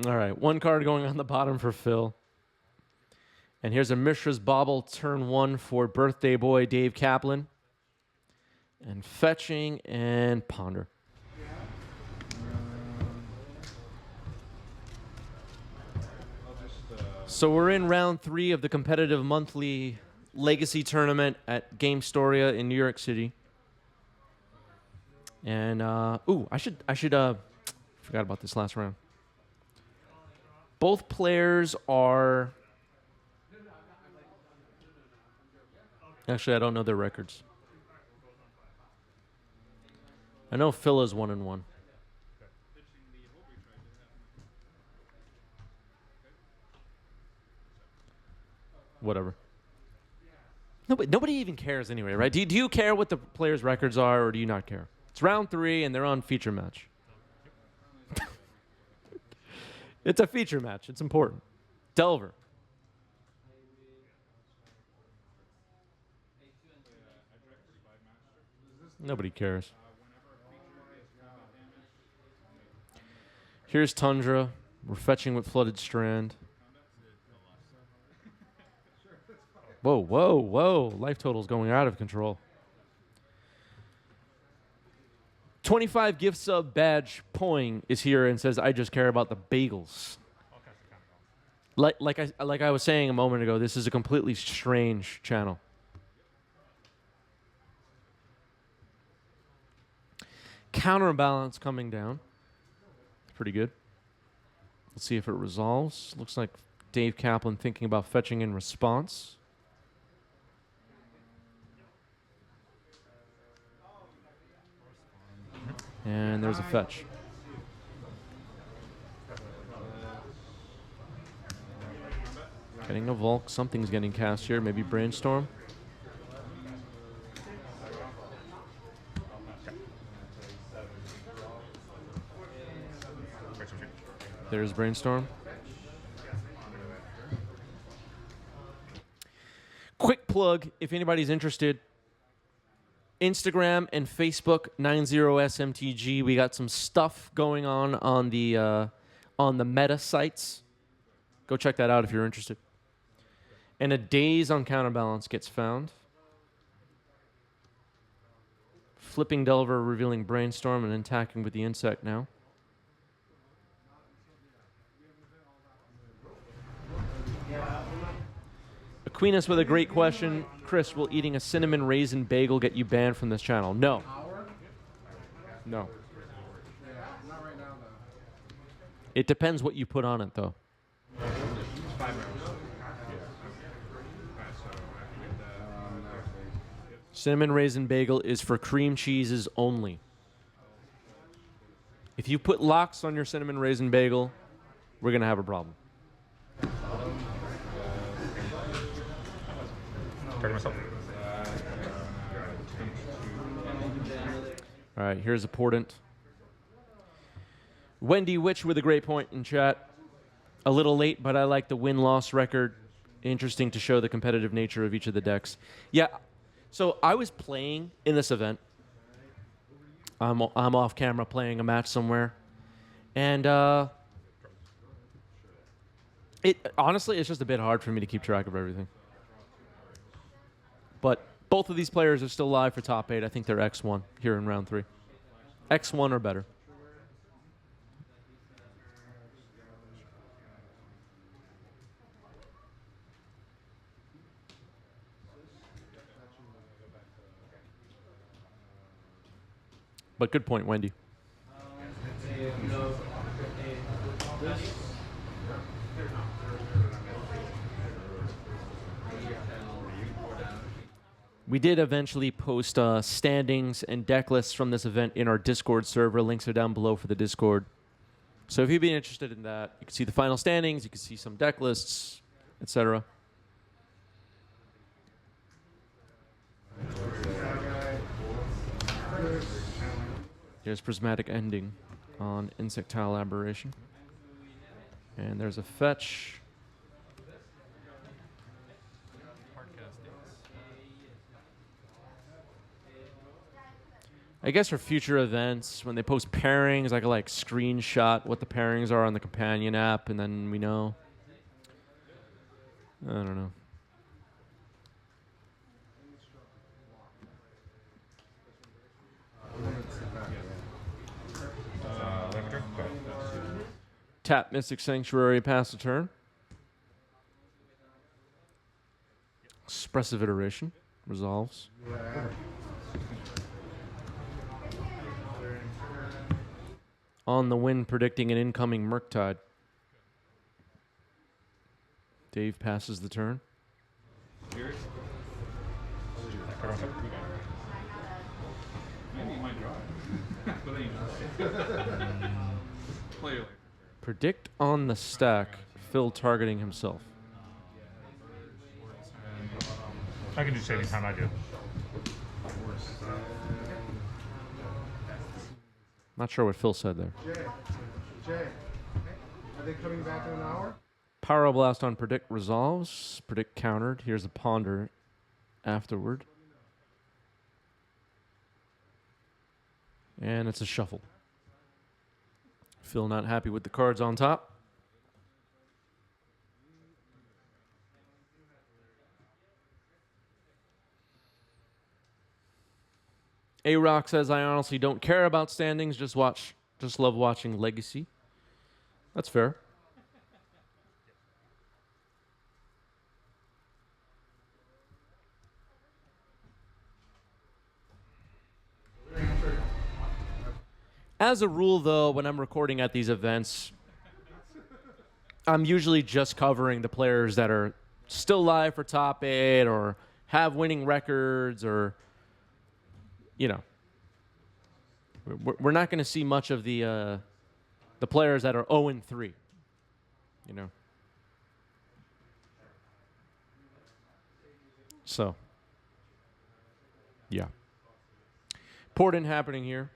All right, one card going on the bottom for Phil. And here's a Mishra's Bauble turn 1 for birthday boy Dave Kaplan. And fetching and ponder. So we're in round 3 of the competitive monthly Legacy tournament at Game Storia in New York City. And I forgot about this last round. Both players are. Actually, I don't know their records. I know Phil is 1-1. Whatever. Nobody even cares anyway, right? Do you care what the players' records are, or do you not care? It's round 3, and they're on feature match. It's a feature match. It's important. Delver. Nobody cares. Here's Tundra. We're fetching with Flooded Strand. Whoa, whoa, whoa. Life total's going out of control. 25 gift sub badge Poing is here and says, I just care about the bagels. Like I was saying a moment ago, this is a completely strange channel. Counterbalance coming down. Pretty good. Let's see if it resolves. Looks like Dave Kaplan thinking about fetching in response. And there's a fetch. Getting a Volk. Something's getting cast here. Maybe Brainstorm. There's Brainstorm. Quick plug, if anybody's interested. Instagram and Facebook, 90SMTG. We got some stuff going on the meta sites. Go check that out if you're interested. And a Daze on Counterbalance gets found. Flipping Delver, revealing Brainstorm, and attacking with the Insect now. Aquinas with a great question. Chris, will eating a cinnamon raisin bagel get you banned from this channel? No. No. It depends what you put on it, though. Cinnamon raisin bagel is for cream cheeses only. If you put lox on your cinnamon raisin bagel, we're going to have a problem. All right, here's a Portent. Wendy Witch with a great point in chat. A little late, but I like the win-loss record. Interesting to show the competitive nature of each of the decks. Yeah, so I was playing in this event. I'm off camera playing a match somewhere. And honestly, it's just a bit hard for me to keep track of everything. But both of these players are still live for top 8. I think they're X1 here in round 3. X1 or better. But good point, Wendy. We did eventually post standings and deck lists from this event in our Discord server. Links are down below for the Discord. So if you'd be interested in that, you can see the final standings, you can see some deck lists, etc. There's Prismatic Ending on Insectile Aberration. And there's a fetch. I guess for future events, when they post pairings, I can like screenshot what the pairings are on the companion app, and then we know. I don't know. Tap Mystic Sanctuary, pass the turn. Expressive Iteration resolves. On the win, predicting an incoming Murktide. Dave passes the turn. Maybe you might draw it. But then you Predict on the stack. Phil targeting himself. I can do saving time, I do. Not sure what Phil said there. Jay, are they coming back in an hour? Power Blast on Predict resolves. Predict countered. Here's a Ponder afterward. And it's a shuffle. Phil not happy with the cards on top. A-Rock says, I honestly don't care about standings, just love watching Legacy. That's fair. As a rule, though, when I'm recording at these events, I'm usually just covering the players that are still live for top 8 or have winning records or, you know. We're not going to see much of the players that are 0-3, you know. So, yeah. Important happening here.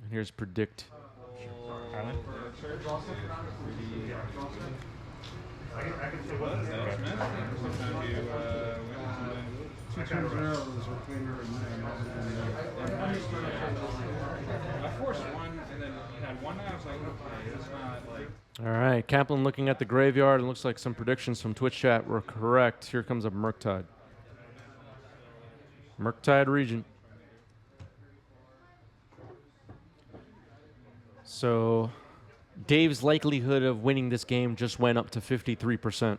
And here's Predict. Island? I forced one, and then had one, and I was like, okay, it's not like. All right, Kaplan looking at the graveyard. It looks like some predictions from Twitch chat were correct. Here comes a Murktide. Murktide Regent. So Dave's likelihood of winning this game just went up to 53%.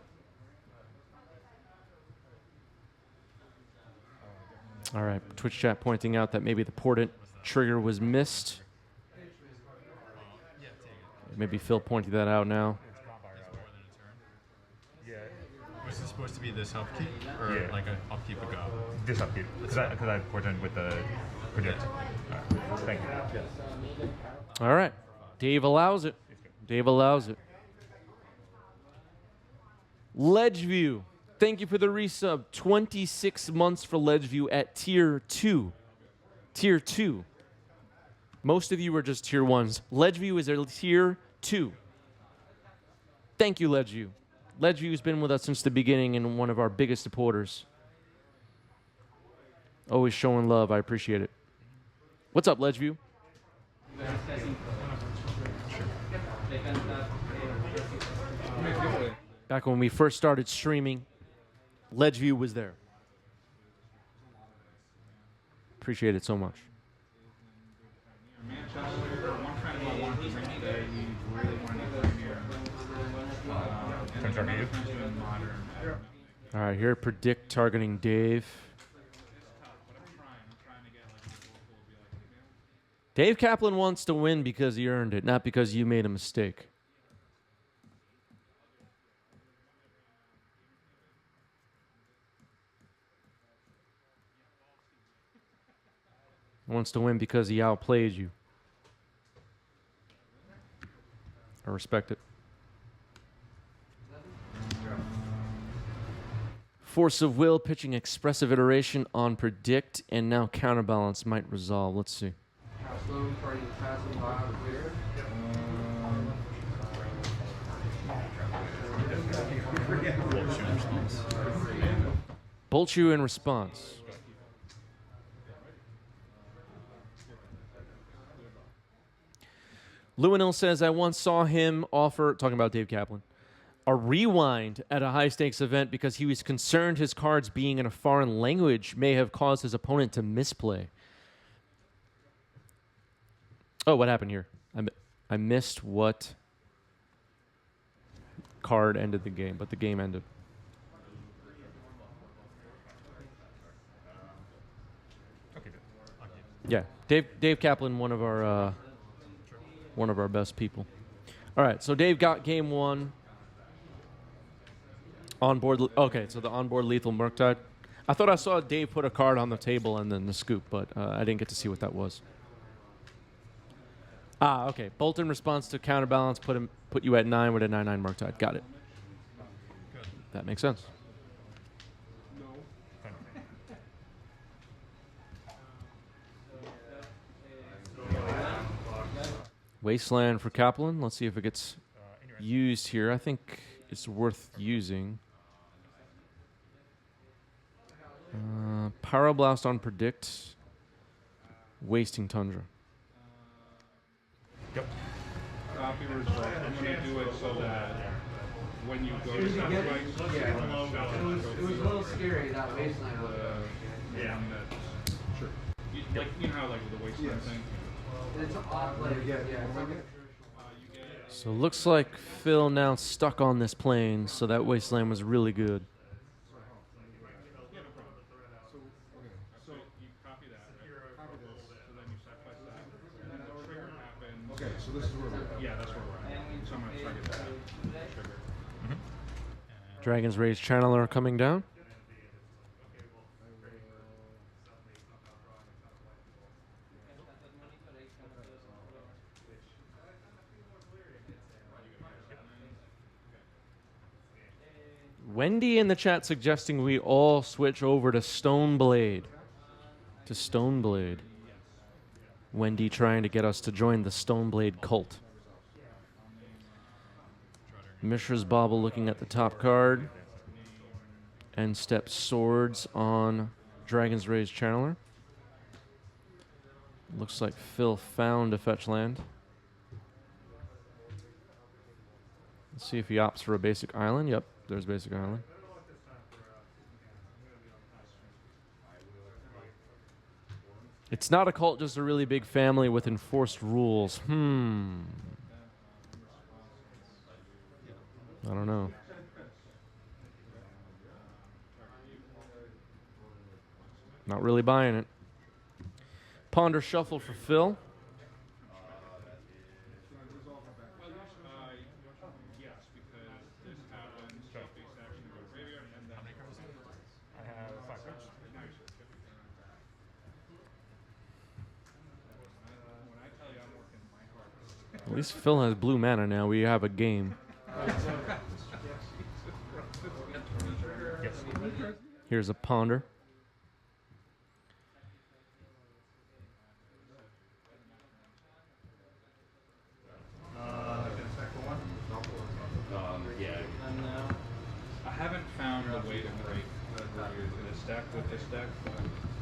All right, Twitch chat pointing out that maybe the Portent trigger was missed. Maybe Phil pointed that out now. Yeah. Was this supposed to be this upkeep? Or Yeah. like a upkeep ago? This upkeep. Because I portent with the Predict. Right. Thank you. All right, Dave allows it. Dave allows it. Ledgeview, thank you for the resub. 26 months for Ledgeview at tier 2. Tier 2. Most of you are just tier 1s. Ledgeview is a tier 2. Thank you, Ledgeview. Ledgeview has been with us since the beginning and one of our biggest supporters. Always showing love. I appreciate it. What's up, Ledgeview? Back when we first started streaming, Ledgeview was there. Appreciate it so much. All right, here, Predict targeting Dave. Dave Kaplan wants to win because he earned it, not because you made a mistake. He wants to win because he outplayed you. I respect it. Force of Will pitching Expressive Iteration on Predict, and now Counterbalance might resolve. Let's see. How slow are you passing by clear? Bolt you in response. Lewinil says, I once saw him offer, talking about Dave Kaplan, a rewind at a high-stakes event because he was concerned his cards being in a foreign language may have caused his opponent to misplay. Oh, what happened here? I missed what card ended the game, but the game ended. Okay, good. I'll keep. Yeah, Dave Kaplan, one of our best people. All right, so Dave got game one. Onboard. Okay, so the onboard lethal Murktide. I thought I saw Dave put a card on the table and then the scoop, but I didn't get to see what that was. Ah, okay. Bolt in response to counterbalance, put you at 9 with a 9/9 Murktide. Got it. That makes sense. Wasteland for Kaplan. Let's see if it gets used here. I think it's worth using. Pyroblast on Predict. Wasting Tundra. Yep. Copy result. I'm going to do it so that when you go to sacrifice, It was a little scary, that wasteland was. yeah. Sure. You know how like with the wasteland thing? It's off, like, yeah, it's like So looks like Phil now stuck on this plane, so that Wasteland was really good. So you copy that, right? So then you sacrifice that. And then the trigger happens. Okay, so this is where we're at. Yeah, that's where we're at. So I'm going to target that trigger. Dragon's Rage Channeler coming down. Wendy in the chat suggesting we all switch over to Stoneblade. To Stoneblade. Wendy trying to get us to join the Stoneblade cult. Mishra's Bauble looking at the top card. End step Swords on Dragon's Rage Channeler. Looks like Phil found a fetch land. Let's see if he opts for a basic island. Yep, there's basic island. It's not a cult, just a really big family with enforced rules. I don't know. Not really buying it. Ponder Shuffle for Phil. Yes, because this happens. Face action to go to graveyard, and then I have 5 cards. when I tell you I'm working my hardest. At least Phil has blue mana now. We have a game. Yes. Here's a Ponder. I haven't found a way to break this deck with this deck, but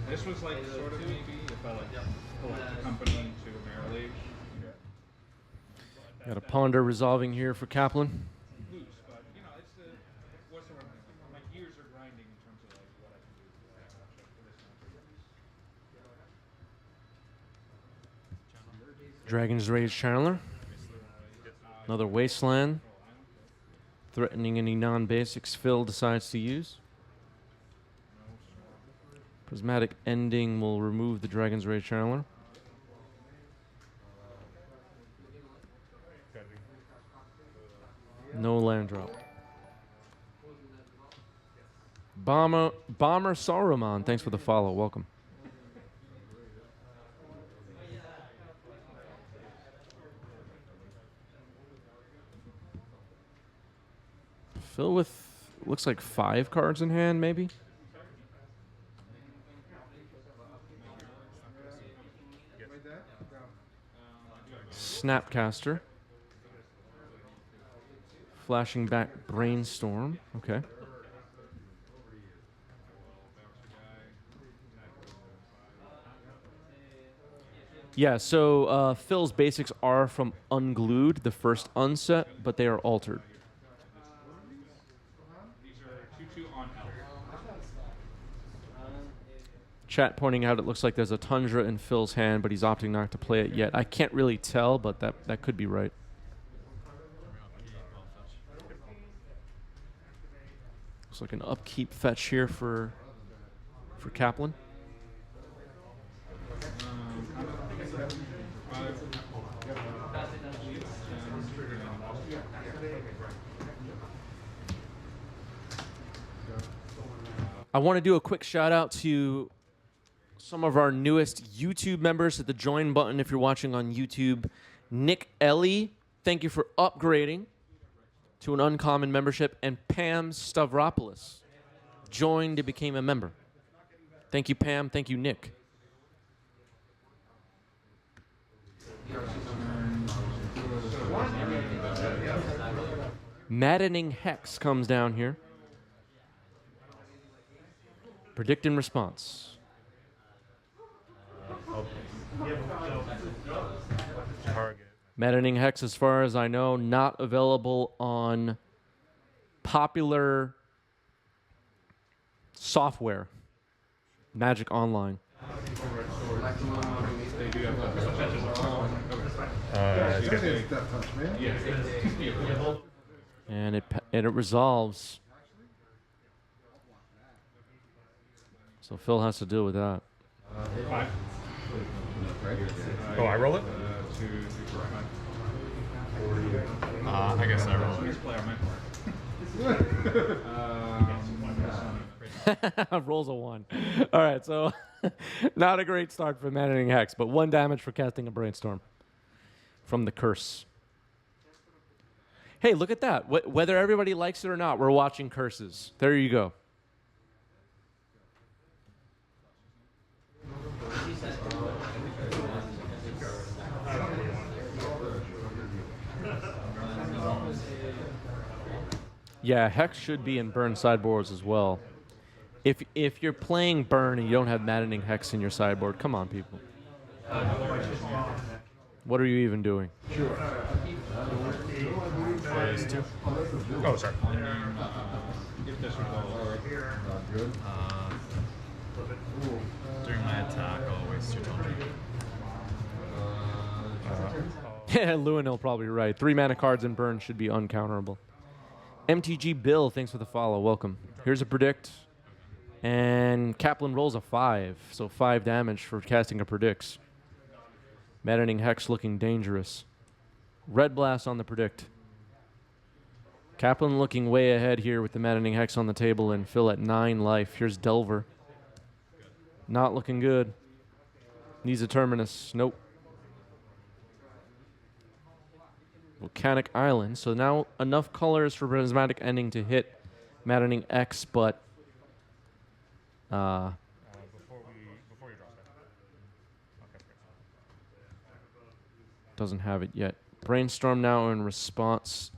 this was like sort of maybe if I like collect the company to a Mirror League. Got a Ponder resolving here for Kaplan. Loose, but you know, it's the what's the word? My gears are grinding in terms of like what I can do for this matchup. Dragon's Rage Channeler. Another Wasteland. Threatening any non-basics Phil decides to use. Prismatic Ending will remove the Dragon's Rage Channeler. No land drop. Bomber Saruman, thanks for the follow. Welcome. Phil with, looks like 5 cards in hand, maybe? Snapcaster. Flashing back Brainstorm. Okay. Yeah, so Phil's basics are from Unglued, the first unset, but they are altered. These are 2/2 on elf. Chat pointing out it looks like there's a Tundra in Phil's hand, but he's opting not to play it yet. I can't really tell, but that could be right. Looks like an upkeep fetch here for Kaplan. I want to do a quick shout out to some of our newest YouTube members. Hit the join button if you're watching on YouTube. Nick Ellie, thank you for upgrading to an uncommon membership. And Pam Stavropoulos joined and became a member. Thank you, Pam. Thank you, Nick. Maddening Hex comes down here. Predict and response. Target. Maddening Hex, as far as I know, not available on popular software. Magic Online. They do have It's that touch, man. And it resolves. So Phil has to deal with that. 5. Oh, I roll it? 2, 3, 4, 5. I guess I roll. Please play on my part. Rolls a 1. All right, so not a great start for Maddening Hex, but 1 damage for casting a Brainstorm from the curse. Hey, look at that. Whether everybody likes it or not, we're watching curses. There you go. Yeah, Hex should be in burn sideboards as well. If you're playing burn and you don't have Maddening Hex in your sideboard, come on, people. What are you even doing? Oh, sorry. If this would go During my attack, I'll waste 2 Tundra. Yeah, Lewinil probably right. 3 mana cards in burn should be uncounterable. MTG Bill, thanks for the follow. Welcome. Here's a predict. And Kaplan rolls a 5. So 5 damage for casting a predicts. Maddening Hex looking dangerous. Red Blast on the predict. Kaplan looking way ahead here with the Maddening Hex on the table and Phil at 9 life. Here's Delver. Not looking good. Needs a Terminus. Nope. Volcanic Island. So now enough colors for Prismatic Ending to hit Maddening X, but Before you draw stuff. Okay, doesn't have it yet. Brainstorm now in response,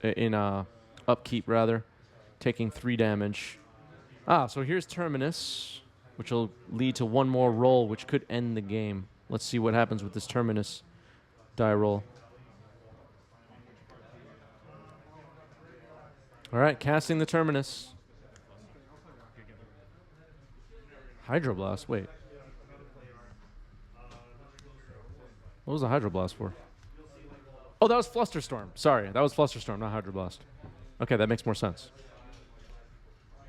upkeep rather, taking 3 damage. So here's Terminus, which will lead to 1 more roll, which could end the game. Let's see what happens with this Terminus die roll. All right, casting the Terminus. Hydroblast, wait. What was the Hydroblast for? Oh, that was Flusterstorm. Sorry, that was Flusterstorm, not Hydroblast. Okay, that makes more sense.